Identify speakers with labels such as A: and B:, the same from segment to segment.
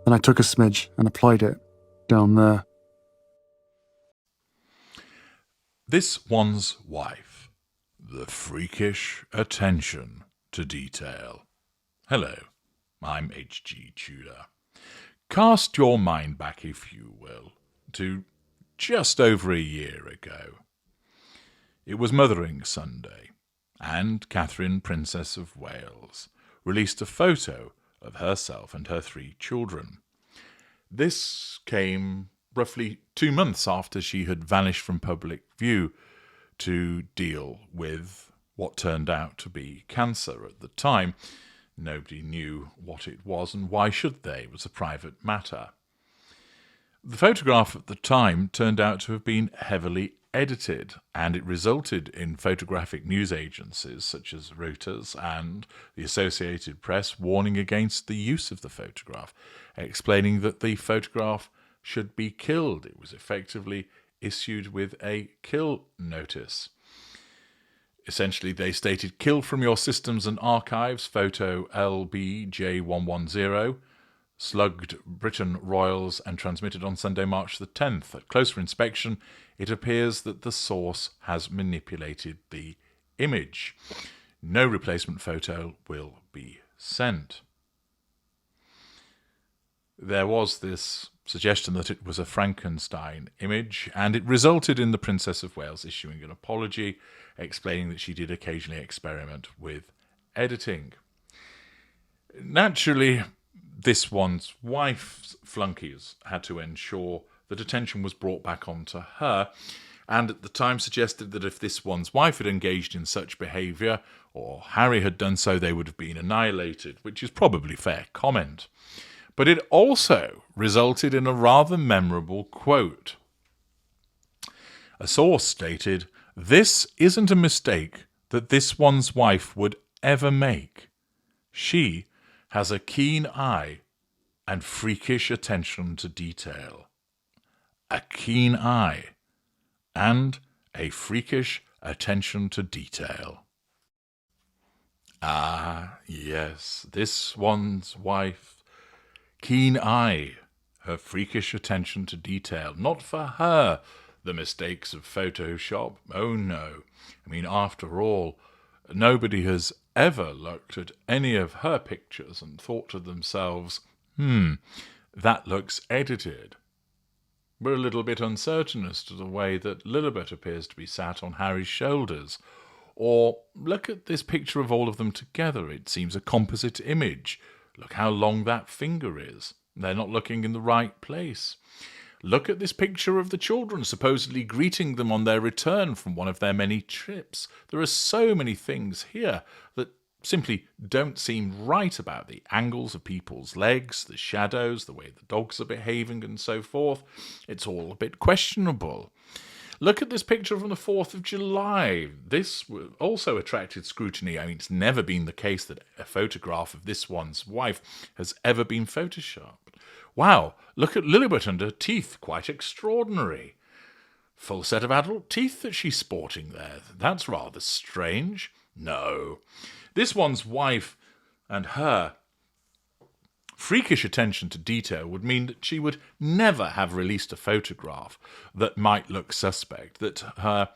A: Then I took a smidge and applied it down there.
B: This one's wife. The freakish attention to detail. Hello, I'm H.G. Tudor. Cast your mind back, if you will, to just over a year ago. It was Mothering Sunday, and Catherine, Princess of Wales, released a photo of herself and her 3 children. This came roughly 2 months after she had vanished from public view to deal with what turned out to be cancer at the time. Nobody knew what it was, and why should they? It was a private matter. The photograph at the time turned out to have been heavily edited, and it resulted in photographic news agencies such as Reuters and the Associated Press warning against the use of the photograph, explaining that the photograph should be killed. It was effectively issued with a kill notice. Essentially, they stated, "Kill from your systems and archives, photo LBJ110, slugged Britain Royals and transmitted on Sunday, March the 10th. At closer inspection, it appears that the source has manipulated the image. No replacement photo will be sent." There was this suggestion that it was a Frankenstein image, and it resulted in the Princess of Wales issuing an apology, explaining that she did occasionally experiment with editing. Naturally, this one's wife's flunkies had to ensure that attention was brought back onto her, and at the time suggested that if this one's wife had engaged in such behaviour, or Harry had done so, they would have been annihilated, which is probably fair comment. But it also resulted in a rather memorable quote. A source stated, "This isn't a mistake that this one's wife would ever make. She has a keen eye and freakish attention to detail." A keen eye and a freakish attention to detail. Ah, yes, this one's wife. Keen eye, her freakish attention to detail. Not for her, the mistakes of Photoshop. Oh no. I mean, after all, nobody has ever looked at any of her pictures and thought to themselves, that looks edited. We're a little bit uncertain as to the way that Lilibet appears to be sat on Harry's shoulders. Or, look at this picture of all of them together. It seems a composite image. Look how long that finger is. They're not looking in the right place. Look at this picture of the children supposedly greeting them on their return from one of their many trips. There are so many things here that simply don't seem right about the angles of people's legs, the shadows, the way the dogs are behaving and so forth. It's all a bit questionable. Look at this picture from the 4th of July. This also attracted scrutiny. I mean, it's never been the case that a photograph of this one's wife has ever been photoshopped. Wow, look at Lilibet and her teeth. Quite extraordinary. Full set of adult teeth that she's sporting there. That's rather strange. No. This one's wife and her freakish attention to detail would mean that she would never have released a photograph that might look suspect, that her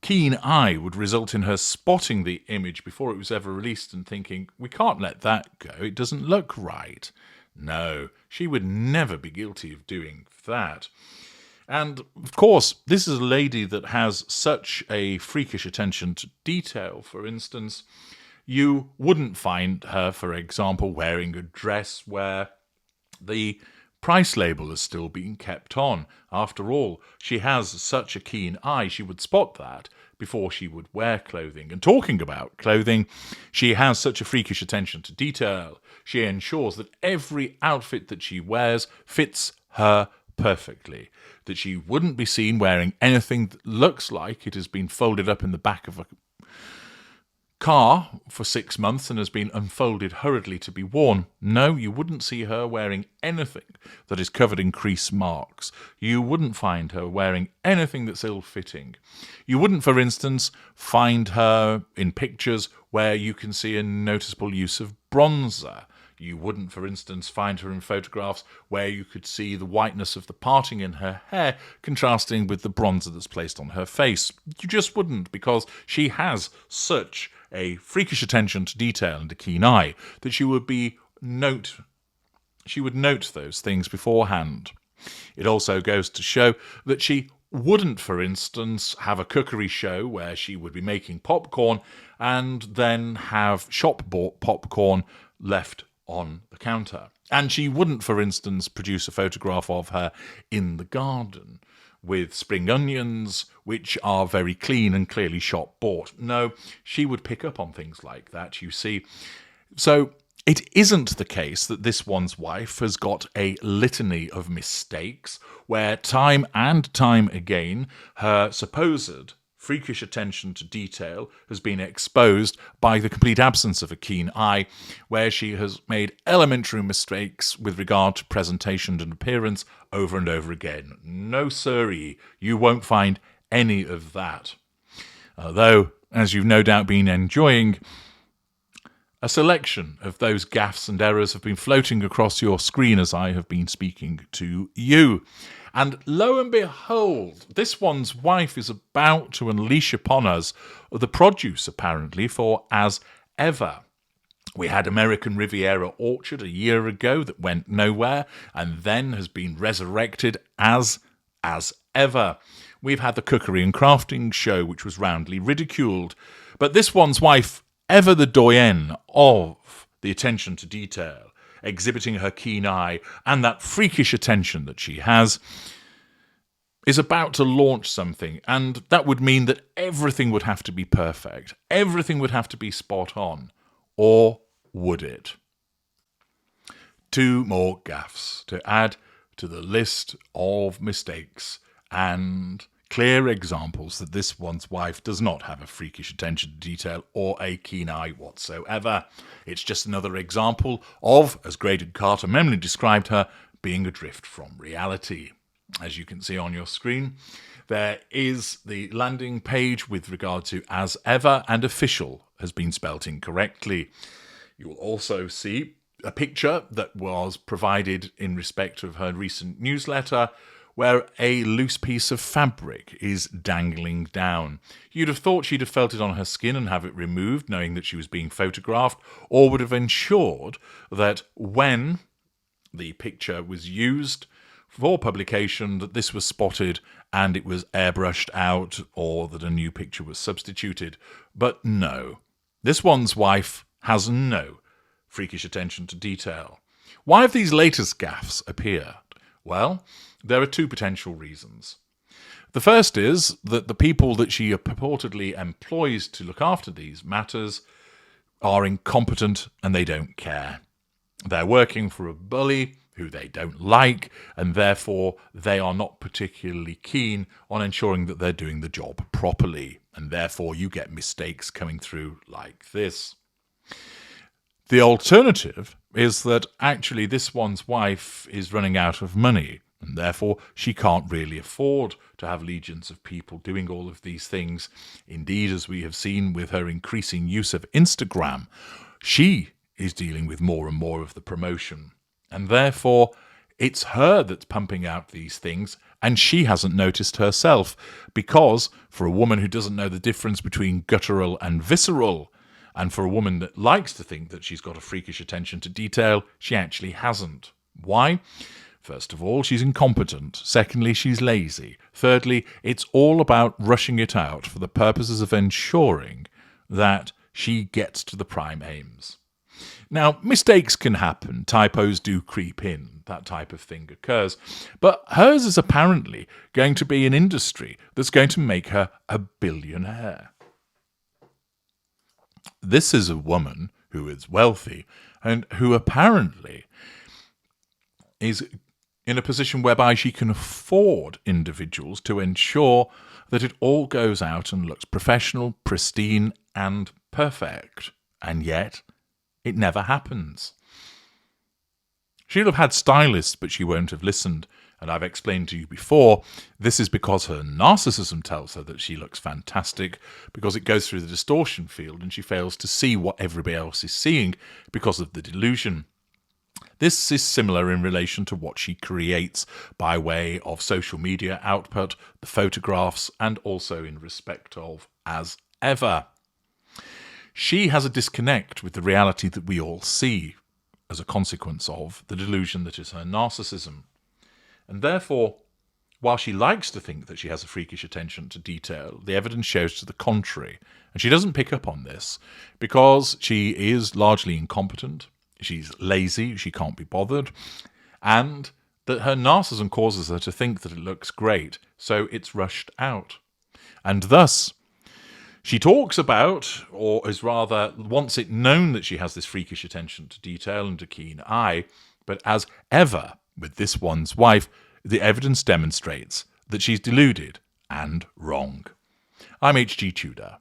B: keen eye would result in her spotting the image before it was ever released and thinking, we can't let that go, it doesn't look right. No, she would never be guilty of doing that. And, of course, this is a lady that has such a freakish attention to detail. For instance, you wouldn't find her, for example, wearing a dress where the price label is still being kept on. After all, she has such a keen eye, she would spot that before she would wear clothing. And talking about clothing, she has such a freakish attention to detail. She ensures that every outfit that she wears fits her perfectly, that she wouldn't be seen wearing anything that looks like it has been folded up in the back of a car for 6 months and has been unfolded hurriedly to be worn. No, you wouldn't see her wearing anything that is covered in crease marks. You wouldn't find her wearing anything that's ill-fitting. You wouldn't, for instance, find her in pictures where you can see a noticeable use of bronzer. You wouldn't, for instance, find her in photographs where you could see the whiteness of the parting in her hair contrasting with the bronzer that's placed on her face. You just wouldn't, because she has such a freakish attention to detail and a keen eye that she would note those things beforehand. It also goes to show that she wouldn't, for instance, have a cookery show where she would be making popcorn and then have shop-bought popcorn left on the counter. And she wouldn't, for instance, produce a photograph of her in the garden with spring onions, which are very clean and clearly shop-bought. No, she would pick up on things like that, you see. So it isn't the case that this one's wife has got a litany of mistakes where time and time again her supposed freakish attention to detail has been exposed by the complete absence of a keen eye, where she has made elementary mistakes with regard to presentation and appearance over and over again. No siree, you won't find any of that. Although, as you've no doubt been enjoying, a selection of those gaffes and errors have been floating across your screen as I have been speaking to you. And lo and behold, this one's wife is about to unleash upon us the produce, apparently, for As Ever. We had American Riviera Orchard a year ago that went nowhere and then has been resurrected as Ever. We've had the Cookery and Crafting Show, which was roundly ridiculed. But this one's wife, ever the doyenne of the attention to detail, exhibiting her keen eye and that freakish attention that she has, is about to launch something, and that would mean that everything would have to be perfect. Everything would have to be spot on. Or would it? 2 more gaffes to add to the list of mistakes and clear examples that this one's wife does not have a freakish attention to detail or a keen eye whatsoever. It's just another example of, as Graydon Carter Memley described her, being adrift from reality. As you can see on your screen, there is the landing page with regard to As Ever, and official has been spelt incorrectly. You will also see a picture that was provided in respect of her recent newsletter where a loose piece of fabric is dangling down. You'd have thought she'd have felt it on her skin and have it removed, knowing that she was being photographed, or would have ensured that when the picture was used for publication, that this was spotted and it was airbrushed out, or that a new picture was substituted. But no, this one's wife has no freakish attention to detail. Why have these latest gaffes appeared? Well, there are 2 potential reasons. The first is that the people that she purportedly employs to look after these matters are incompetent and they don't care. They're working for a bully who they don't like, and therefore they are not particularly keen on ensuring that they're doing the job properly, and therefore you get mistakes coming through like this. The alternative is that actually this one's wife is running out of money, and therefore she can't really afford to have legions of people doing all of these things. Indeed, as we have seen with her increasing use of Instagram, she is dealing with more and more of the promotion. And therefore, it's her that's pumping out these things, and she hasn't noticed herself, because for a woman who doesn't know the difference between guttural and visceral, and for a woman that likes to think that she's got a freakish attention to detail, she actually hasn't. Why? First of all, she's incompetent. Secondly, she's lazy. Thirdly, it's all about rushing it out for the purposes of ensuring that she gets to the prime aims. Now, mistakes can happen, typos do creep in, that type of thing occurs, but hers is apparently going to be an industry that's going to make her a billionaire. This is a woman who is wealthy and who apparently is in a position whereby she can afford individuals to ensure that it all goes out and looks professional, pristine, and perfect. And yet, it never happens. She'll have had stylists, but she won't have listened. And I've explained to you before, this is because her narcissism tells her that she looks fantastic, because it goes through the distortion field and she fails to see what everybody else is seeing because of the delusion. This is similar in relation to what she creates by way of social media output, the photographs, and also in respect of As Ever. She has a disconnect with the reality that we all see as a consequence of the delusion that is her narcissism. And therefore, while she likes to think that she has a freakish attention to detail, the evidence shows to the contrary. And she doesn't pick up on this because she is largely incompetent, she's lazy, she can't be bothered, and that her narcissism causes her to think that it looks great, so it's rushed out. And thus, she talks about, or is rather wants it known that she has this freakish attention to detail and a keen eye, but as ever with this one's wife, the evidence demonstrates that she's deluded and wrong. I'm H.G. Tudor.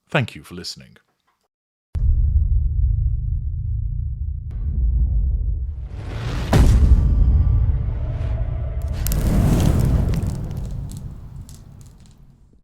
B: Thank you for listening.